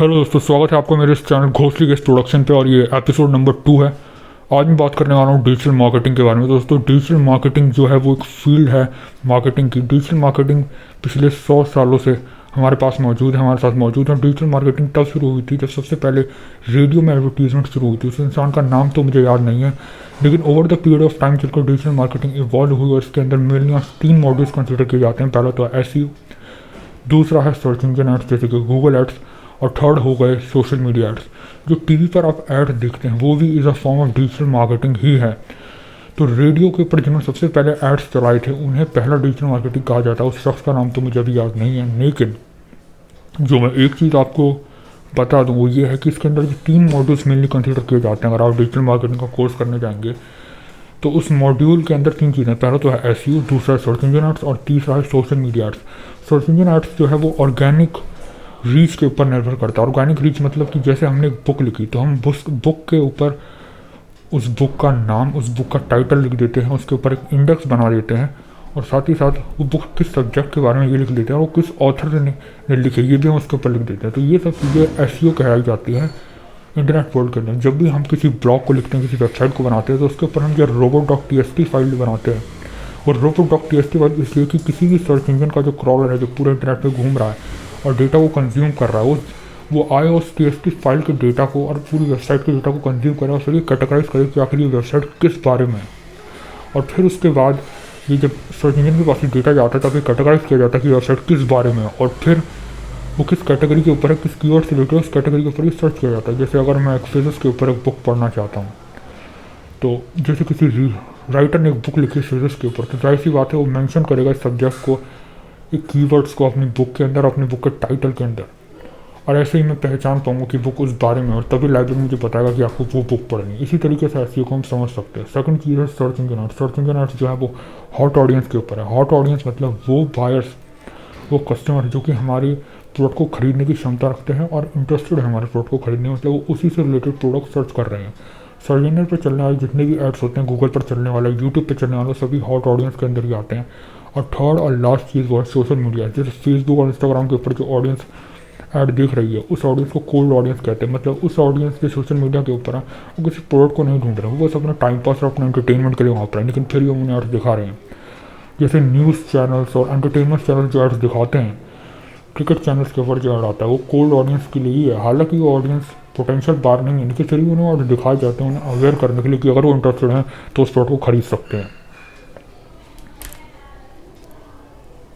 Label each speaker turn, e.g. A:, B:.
A: Hello दोस्तों, स्वागत है आपको मेरे इस चैनल घोसली गेस्ट प्रोडक्शन पे। और ये एपिसोड नंबर 2 है। आज मैं बात करने वाला हूँ डिजिटल मार्केटिंग के बारे में। दोस्तों, डिजिटल मार्केटिंग जो है वो एक फील्ड है मार्केटिंग की। डिजिटल मार्केटिंग पिछले 100 सालों से हमारे पास मौजूद है, हमारे साथ मौजूद है। डिजिटल मार्केटिंग तब शुरू हुई थी जब सबसे पहले रेडियो में एडवर्टीजमेंट शुरू हुई थी। उस इंसान का नाम तो मुझे याद नहीं है, लेकिन over the period of time चलकर डिजिटल मार्केटिंग इवॉल्व हुई और इसके अंदर मेनली 3 मॉड्यूल्स कंसिडर किए जाते हैं। पहला तो एसईओ, दूसरा है सर्च इंजन एड्स जैसे कि गूगल एड्स, और थर्ड हो गए सोशल मीडिया एड्स। जो टीवी पर आप एड्स देखते हैं वो भी is a form of digital marketing ही है। तो रेडियो के ऊपर जिन्होंने सबसे पहले एड्स चलाए थे उन्हें पहला डिजिटल मार्केटिंग कहा जाता है। उस शख्स का नाम तो मुझे अभी याद नहीं है, लेकिन जो मैं एक चीज़ आपको बता दूँ वो ये है कि इसके अंदर जो 3 मॉड्यूल्स मेनली कंसिडर किए जाते हैं। अगर आप डिजिटल मार्केटिंग का कोर्स करने जाएंगे तो उस मॉड्यूल के अंदर 3 चीज़ें, पहला तो है एसईओ, दूसरा है सर्च इंजन एड्स और तीसरा है social media ads. Search engine ads जो है वो ऑर्गेनिक रीच के ऊपर निर्भर करता है। ऑर्गेनिक रीच मतलब कि जैसे हमने एक बुक लिखी तो हम बुक के ऊपर उस बुक का नाम, उस बुक का टाइटल लिख देते हैं, उसके ऊपर एक इंडेक्स बना देते हैं और साथ ही साथ वो बुक किस सब्जेक्ट के बारे में ये लिख देते हैं और वो किस ऑथर ने लिखी ये भी हम उसके ऊपर लिख देते हैं। तो ये सब चीज़ें एसईओ कहलाई जाती है इंटरनेट वर्ल्ड के अंदर। जब भी हम किसी ब्लॉग को लिखते हैं, किसी वेबसाइट को बनाते हैं, तो उसके ऊपर हम जो robo.txt फाइल बनाते हैं। और robo.txt फाइल इसलिए कि किसी भी सर्च इंजन का जो क्रॉलर है जो पूरे इंटरनेट पे घूम रहा है और डेटा को कंज्यूम कर रहा है, वो आए उस टीएसटी फाइल के डेटा को और पूरी वेबसाइट के डेटा को कंज्यूम करे और फिर ये कैटेगराइज करे कि आखिर ये वेबसाइट किस बारे में है। और फिर उसके बाद ये जब सर्च इंजन के पास डेटा जाता है तब ये कैटेगराइज किया जाता है कि वेबसाइट किस बारे में है और फिर वो किस कैटेगरी के ऊपर है, किस कीवर्ड से रिलेटेड उस कैटेगरी के ऊपर ही सर्च किया जाता है। जैसे अगर मैं एक फिजिक्स के ऊपर एक बुक पढ़ना चाहता हूँ, तो जैसे किसी राइटर ने एक बुक लिखी फिजिक्स के ऊपर, तो जाहिर सी बात है वो मेंशन करेगा इस सब्जेक्ट को, एक कीवर्ड्स को अपनी बुक के अंदर, अपनी बुक के टाइटल के अंदर। और ऐसे ही मैं पहचान पाऊंगा कि बुक उस बारे में, और तभी लाइब्रेरी मुझे बताएगा कि आपको वो बुक पढ़नी है। इसी तरीके से एसईओ को हम समझ सकते हैं। सेकंड चीज़ है search engine ads. Search engine ads जो है वो हॉट ऑडियंस के ऊपर है। हॉट ऑडियंस मतलब वो बायर्स, वो कस्टमर जो कि हमारी प्रोडक्ट को खरीदने की क्षमता रखते हैं और इंटरेस्टेड है हमारे प्रोडक्ट को खरीदने में, मतलब वो उसी से रिलेटेड प्रोडक्ट सर्च कर रहे हैं। सर्च इंजन पर चलने वाले जितने भी एड्स होते हैं, गूगल पर चलने वाला, यूट्यूब पर चलने वाला, सभी हॉट ऑडियंस के अंदर ही आते हैं। और थर्ड और लास्ट चीज़ वो है सोशल मीडिया। जैसे फेसबुक और इंस्टाग्राम के ऊपर जो ऑडियंस ऐड देख रही है उस ऑडियंस को कोल्ड ऑडियंस कहते हैं। मतलब उस ऑडियंस जो सोशल मीडिया के ऊपर है वो किसी प्रोडक्ट को नहीं ढूंढ रहे, वो बस अपना टाइम पास और अपना एंटरटेनमेंट के लिए वहाँ पर है, लेकिन फिर भी उन्हें एड्स दिखा रहे हैं। जैसे न्यूज़ चैनल्स और एंटरटेनमेंट चैनल जो एड्स दिखाते हैं, क्रिकेट चैनल्स के ऊपर जो ऐड आता है वो कोल्ड ऑडियंस के लिए ही है। हालांकि वो ऑडियंस पोटेंशियल बार नहीं है, लेकिन फिर भी उन्हें दिखाए जाते हैं उन्हें अवेयर करने के लिए कि अगर वो इंटरेस्टेड हैं तो उस प्रोडक्ट को खरीद सकते हैं।